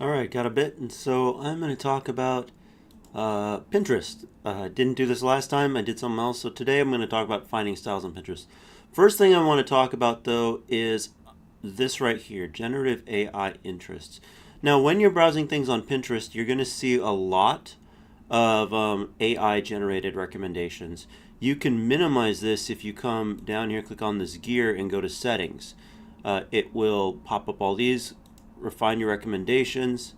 All right, got a bit, and so I'm going to talk about Pinterest. I didn't do this last time, I did something else, so today I'm going to talk about finding styles on Pinterest. First thing I want to talk about, though, is this right here, generative AI interests. Now, when you're browsing things on Pinterest, you're going to see a lot of AI generated recommendations. You can minimize this if you come down here, click on this gear, and go to settings. It will pop up all these, refine your recommendations,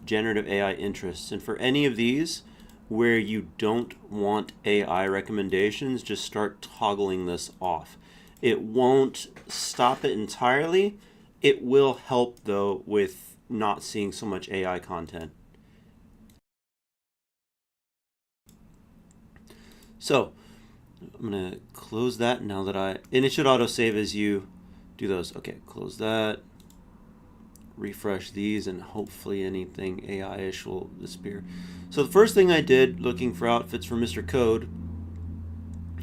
generative AI interests. And for any of these where you don't want AI recommendations, just start toggling this off. It won't stop it entirely. It will help, though, with not seeing so much AI content. So I'm going to close that now that and it should autosave as you do those. Okay, close that. Refresh these, and hopefully anything AI-ish will disappear. So the first thing I did looking for outfits for Mr. Code,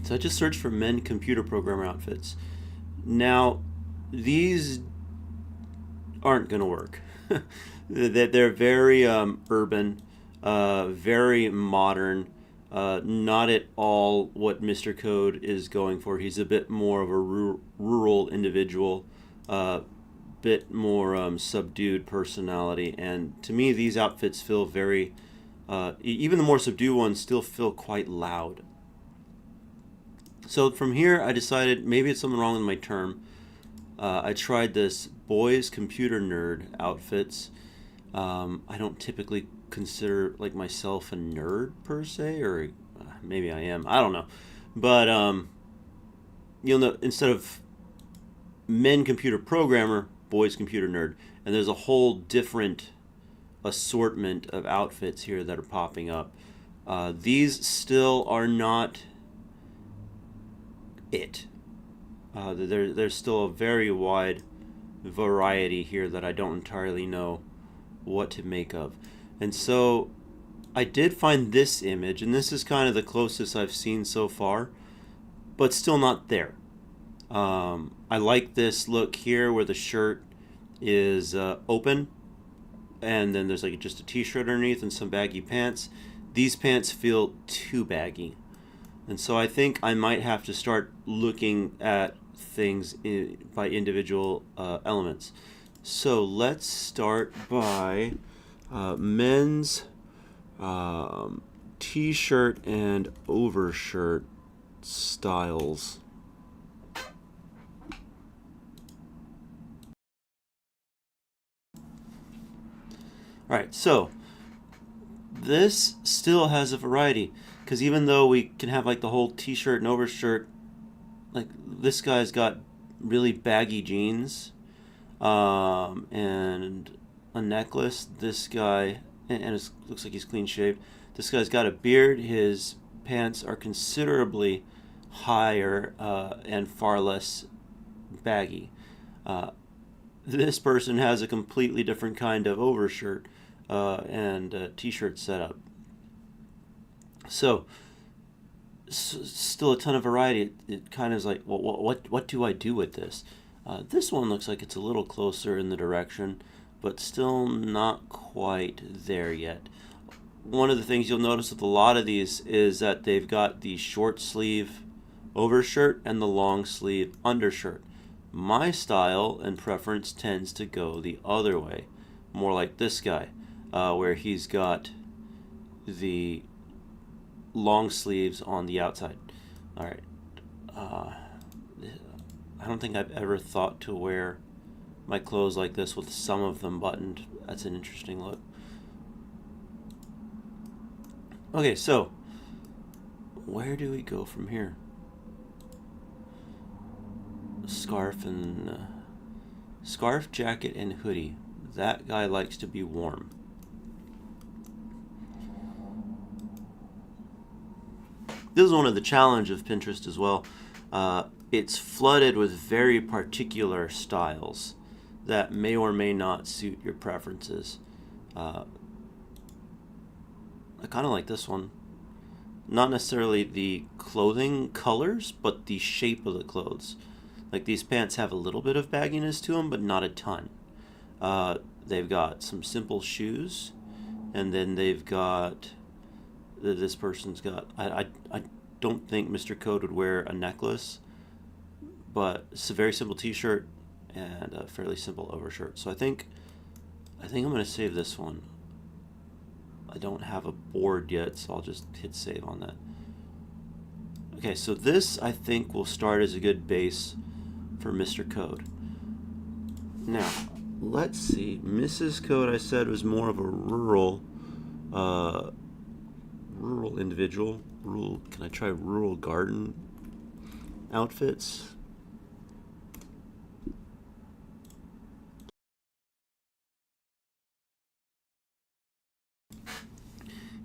so I just searched for men computer programmer outfits. Now, these aren't going to work. They're very urban, very modern, not at all what Mr. Code is going for. He's a bit more of a rural individual, bit more subdued personality, and to me these outfits feel very even the more subdued ones still feel quite loud. So from here I decided maybe it's something wrong with my term. I tried this boys computer nerd outfits. I don't typically consider like myself a nerd per se, or maybe I am, I don't know, but you'll know, instead of men computer programmer, boys computer nerd, and there's a whole different assortment of outfits here that are popping up. These still are not it. There's still a very wide variety here that I don't entirely know what to make of. And so I did find this image, and this is kind of the closest I've seen so far, but still not there. I like this look here where the shirt is open, and then there's like just a t-shirt underneath and some baggy pants. These pants feel too baggy, and so I think I might have to start looking at things by individual elements. So let's start by men's t-shirt and overshirt styles. All right, so this still has a variety, because even though we can have like the whole t-shirt and overshirt, like this guy's got really baggy jeans, and a necklace. This guy, and it looks like he's clean shaved. This guy's got a beard. His pants are considerably higher and far less baggy. Uh, this person has a completely different kind of overshirt and t-shirt setup. So still a ton of variety. It kind of is like, well, what do I do with this? This one looks like it's a little closer in the direction, but still not quite there yet. One of the things you'll notice with a lot of these is that they've got the short sleeve overshirt and the long sleeve undershirt. My style and preference tends to go the other way, more like this guy, where he's got the long sleeves on the outside. All right. I don't think I've ever thought to wear my clothes like this with some of them buttoned. That's an interesting look. Okay, so where do we go from here? Scarf and scarf, jacket, and hoodie. That guy likes to be warm. This is one of the challenges of Pinterest as well. It's flooded with very particular styles that may or may not suit your preferences. Uh, I kind of like this one. Not necessarily the clothing colors, but the shape of the clothes. Like these pants have a little bit of bagginess to them, but not a ton. they've got some simple shoes, and then they've got this person's got. I don't think Mr. Code would wear a necklace, but it's a very simple T-shirt and a fairly simple overshirt. So I think I'm gonna save this one. I don't have a board yet, so I'll just hit save on that. Okay, so this I think will start as a good base for Mr. Code. Now, let's see. Mrs. Code, I said, was more of a rural individual. Can I try rural garden outfits?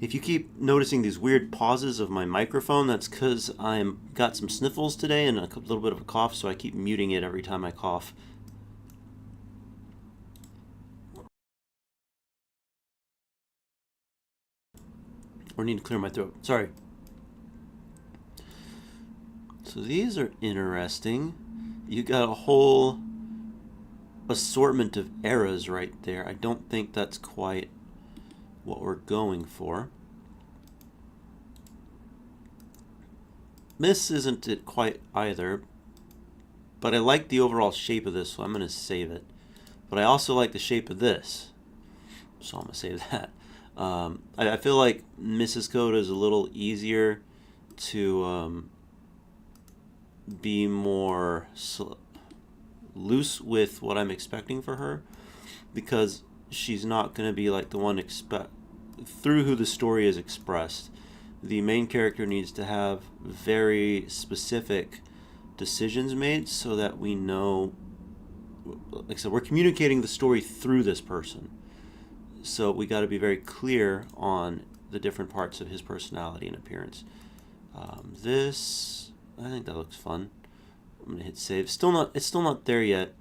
If you keep noticing these weird pauses of my microphone, that's because I'm got some sniffles today and a little bit of a cough, so I keep muting it every time I cough. Or need to clear my throat. Sorry. So these are interesting. You got a whole assortment of eras right there. I don't think that's quite what we're going for. This isn't it quite either, but I like the overall shape of this, so I'm going to save it. But I also like the shape of this, so I'm going to save that. I feel like Mrs. Code is a little easier to be more loose with what I'm expecting for her, because she's not going to be like the one through who the story is expressed. The main character needs to have very specific decisions made so that we know, like I said, we're communicating the story through this person. So we got to be very clear on the different parts of his personality and appearance. I think that looks fun. I'm gonna hit save. It's still not there yet,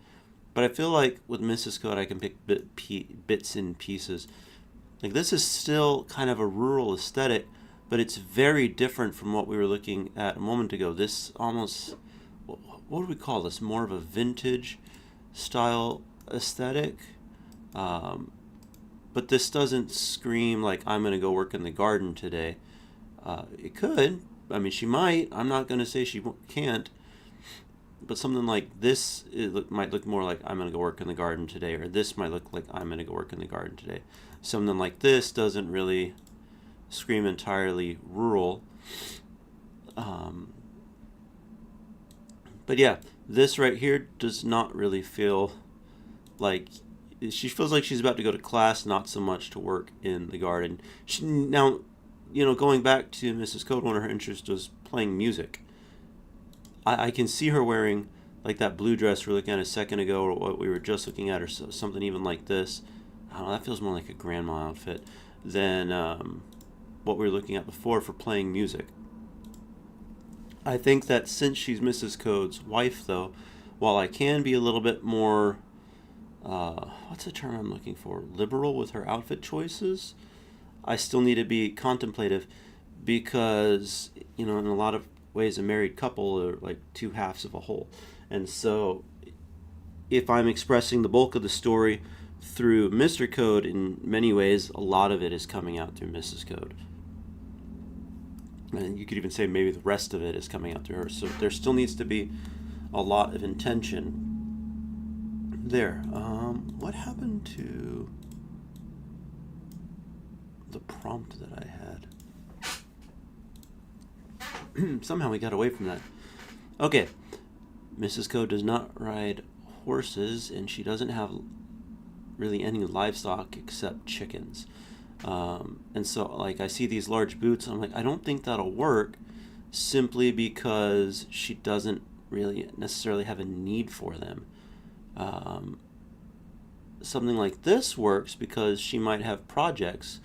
but I feel like with Mrs. Code I can pick bits and pieces. Like this is still kind of a rural aesthetic, but it's very different from what we were looking at a moment ago. This almost, what do we call this? More of a vintage style aesthetic. But this doesn't scream like I'm going to go work in the garden today. It could. I mean, she might. I'm not going to say she can't. But something like this might look more like I'm going to go work in the garden today, or this might look like I'm going to go work in the garden today. Something like this doesn't really scream entirely rural. But yeah, this right here does not really feel like, she feels like she's about to go to class, not so much to work in the garden. Now, going back to Mrs. Code, one of her interests was playing music. I can see her wearing like that blue dress we were looking at a second ago, or what we were just looking at, or something even like this. I don't know, that feels more like a grandma outfit than what we were looking at before for playing music. I think that since she's Mrs. Code's wife, though, while I can be a little bit more, what's the term I'm looking for, liberal with her outfit choices, I still need to be contemplative, because, in a lot of ways, a married couple are like two halves of a whole. And so if I'm expressing the bulk of the story through Mr. Code, in many ways, a lot of it is coming out through Mrs. Code. And you could even say maybe the rest of it is coming out through her. So there still needs to be a lot of intention there. What happened to the prompt that I had? Somehow we got away from that. Okay. Mrs. Code does not ride horses, and she doesn't have really any livestock except chickens. And so, like, I see these large boots, and I'm like, I don't think that'll work, simply because she doesn't really necessarily have a need for them. Something like this works because she might have projects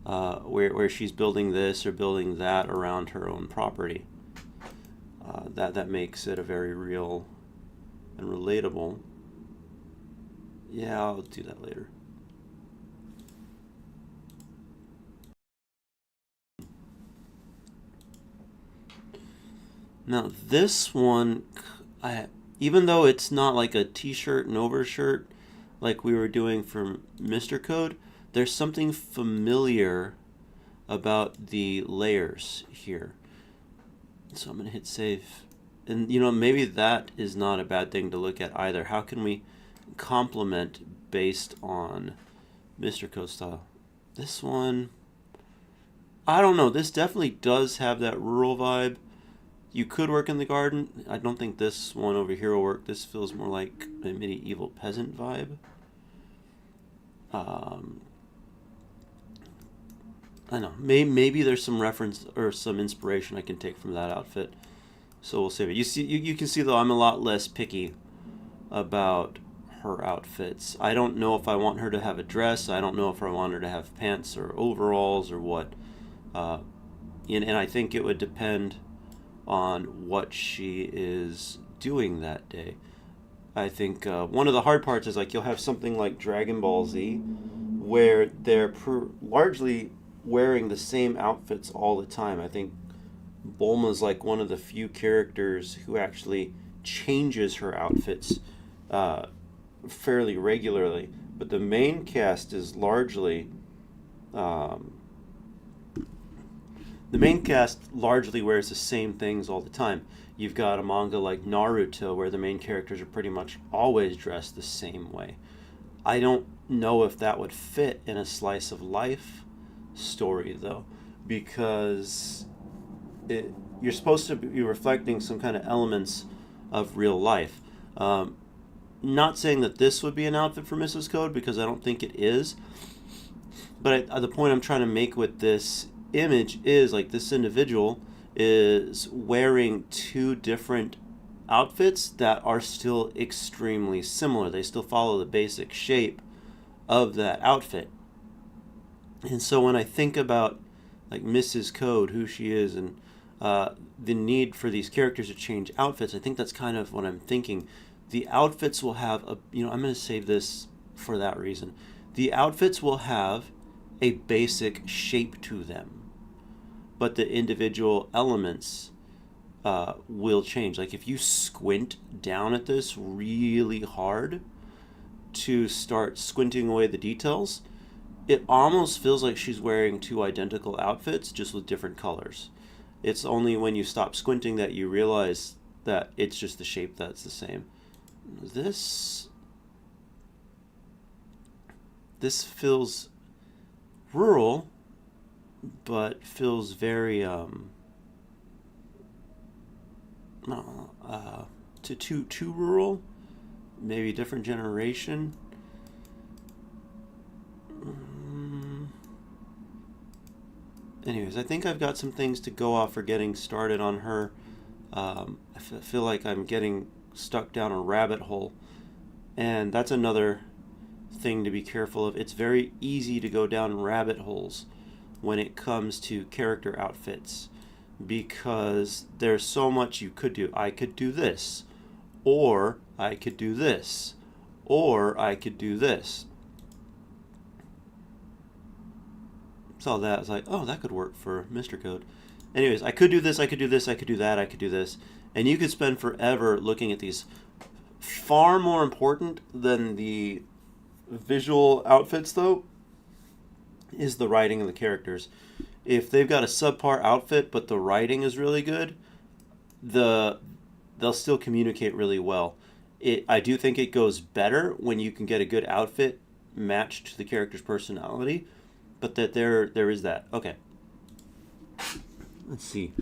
where she's building this or building that around her own property. That makes it a very real and relatable. Yeah, I'll do that later. Now this one, even though it's not like a t-shirt and overshirt, like we were doing for Mr. Code, there's something familiar about the layers here. So I'm going to hit save. And maybe that is not a bad thing to look at either. How can we complement based on Mr. Code style? This one, I don't know. This definitely does have that rural vibe. You could work in the garden. I don't think this one over here will work. This feels more like a medieval peasant vibe. I know. Maybe there's some reference or some inspiration I can take from that outfit. So we'll save it. You can see though I'm a lot less picky about her outfits. I don't know if I want her to have a dress. I don't know if I want her to have pants or overalls or what. And I think it would depend on what she is doing that day. I think one of the hard parts is like you'll have something like Dragon Ball Z where they're largely wearing the same outfits all the time. I think Bulma's like one of the few characters who actually changes her outfits fairly regularly. But the main cast is largely wears the same things all the time. You've got a manga like Naruto where the main characters are pretty much always dressed the same way. I don't know if that would fit in a slice of life story though, because you're supposed to be reflecting some kind of elements of real life. Not saying that this would be an outfit for Mrs. Code, because I don't think it is. But the point I'm trying to make with this image is like this individual is wearing two different outfits that are still extremely similar. They still follow the basic shape of that outfit. And so when I think about like Mrs. Code, who she is, and the need for these characters to change outfits, I think that's kind of what I'm thinking. The outfits will have I'm going to save this for that reason. The outfits will have a basic shape to them, but the individual elements will change. Like if you squint down at this really hard to start squinting away the details, it almost feels like she's wearing two identical outfits just with different colors. It's only when you stop squinting that you realize that it's just the shape that's the same. This feels rural, but feels very too rural. Maybe different generation. Anyways, I think I've got some things to go off for getting started on her. I feel like I'm getting stuck down a rabbit hole, and that's another thing to be careful of. It's very easy to go down rabbit holes when it comes to character outfits, because there's so much you could do. I could do this, or I could do this, or I could do this. Saw that, I was like, oh, that could work for Mr. Code. Anyways, I could do this, I could do this, I could do that, I could do this. And you could spend forever looking at these. Far more important than the visual outfits, though, is the writing of the characters. If they've got a subpar outfit, but the writing is really good, they'll still communicate really well. I do think it goes better when you can get a good outfit matched to the character's personality, but that there is that. Okay. Let's see.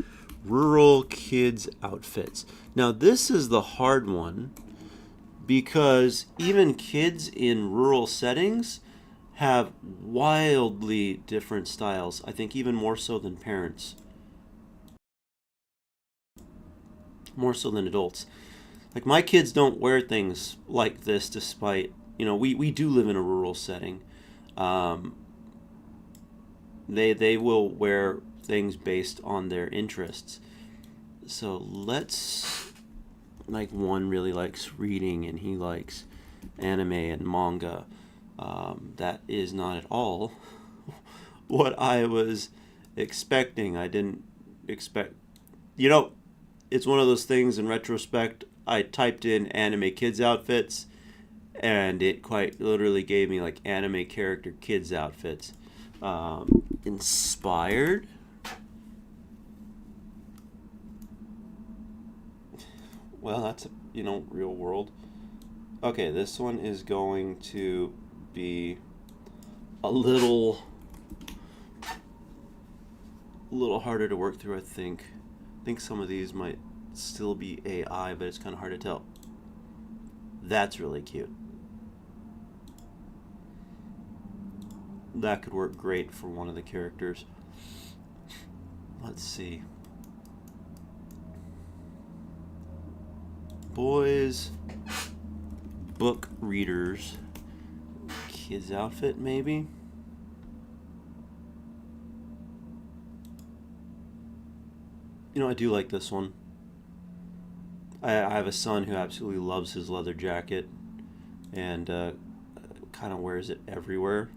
Rural kids outfits. Now this is the hard one, because even kids in rural settings have wildly different styles. I think even more so than parents. More so than adults. Like my kids don't wear things like this, despite, we do live in a rural setting. They will wear things based on their interests. So let's, like, one really likes reading and he likes anime and manga. That is not at all what I was expecting. I didn't expect, it's one of those things in retrospect. I typed in anime kids outfits and it quite literally gave me like anime character kids outfits. Inspired. Well, that's real world. Okay, this one is going to be a little harder to work through. I think some of these might still be AI, but it's kind of hard to tell. That's really cute. That could work great for one of the characters. Let's see. Boys, book readers, kids outfit maybe. I do like this one. I have a son who absolutely loves his leather jacket and kind of wears it everywhere.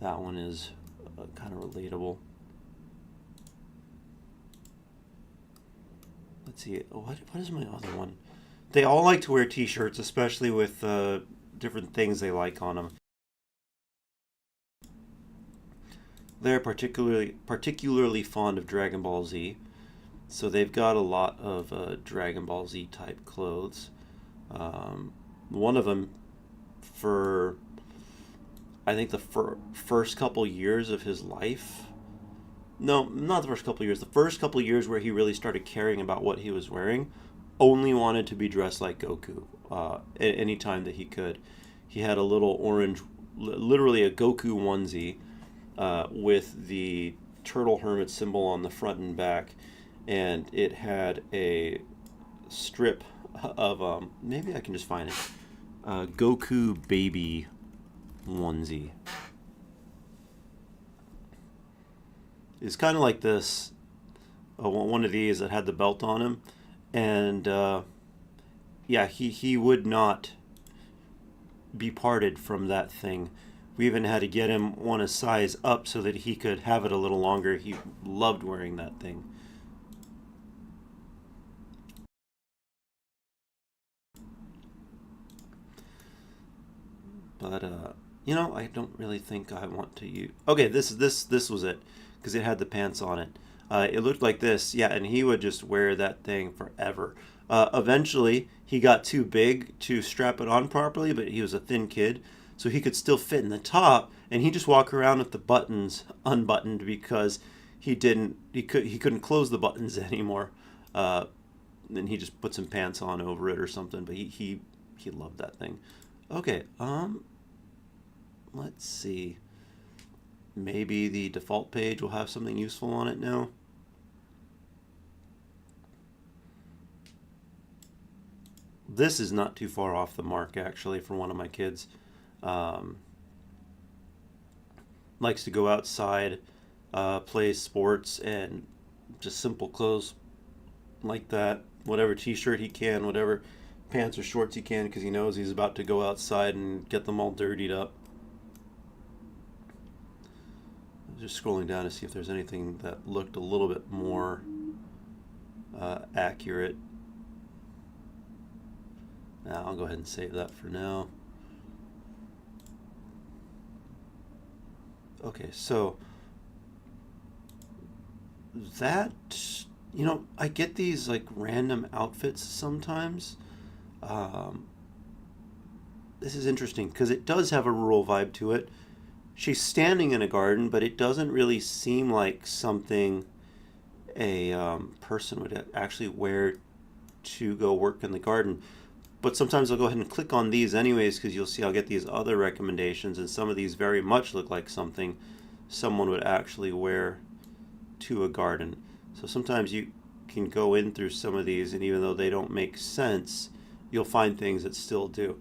That one is kind of relatable. Let's see. What is my other one? They all like to wear T-shirts, especially with different things they like on them. They're particularly fond of Dragon Ball Z, so they've got a lot of Dragon Ball Z type clothes. One of them, for I think the first couple years of his life. No, not the first couple years. The first couple years where he really started caring about what he was wearing, only wanted to be dressed like Goku. Any time that he could, he had a little orange, literally a Goku onesie, with the turtle hermit symbol on the front and back, and it had a strip of maybe I can just find it, Goku baby onesie. It's kind of like this, one of these that had the belt on him, and yeah, he would not be parted from that thing. We even had to get him one a size up so that he could have it a little longer. He loved wearing that thing. But I don't really think I want to use. Okay, this was it because it had the pants on it. It looked like this, yeah, and he would just wear that thing forever. Eventually, he got too big to strap it on properly, but he was a thin kid, so he could still fit in the top, and he just walk around with the buttons unbuttoned because he couldn't close the buttons anymore. And he just put some pants on over it or something, but he loved that thing. Okay, let's see. Maybe the default page will have something useful on it now. This is not too far off the mark, actually, for one of my kids. Um, Likes to go outside, play sports, and just simple clothes like that. Whatever t-shirt he can, whatever pants or shorts he can, because he knows he's about to go outside and get them all dirtied up. Just scrolling down to see if there's anything that looked a little bit more accurate. Now I'll go ahead and save that for now. Okay, so that I get these like random outfits sometimes. Um, this is interesting because it does have a rural vibe to it. She's standing in a garden, but it doesn't really seem like something a person would actually wear to go work in the garden. But sometimes I'll go ahead and click on these anyways because you'll see I'll get these other recommendations, and some of these very much look like something someone would actually wear to a garden. So sometimes you can go in through some of these, and even though they don't make sense, you'll find things that still do.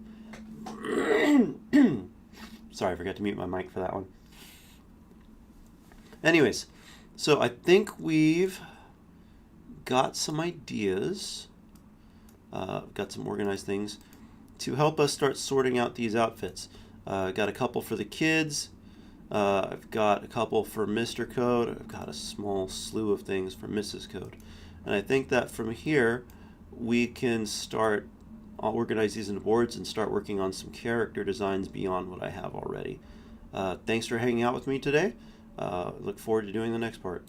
Sorry, I forgot to mute my mic for that one. Anyways, so I think we've got some ideas, got some organized things to help us start sorting out these outfits. Got a couple for the kids. I've got a couple for Mr. Code. I've got a small slew of things for Mrs. Code. And I think that from here, we can start I'll organize these into boards and start working on some character designs beyond what I have already. Thanks for hanging out with me today. Look forward to doing the next part.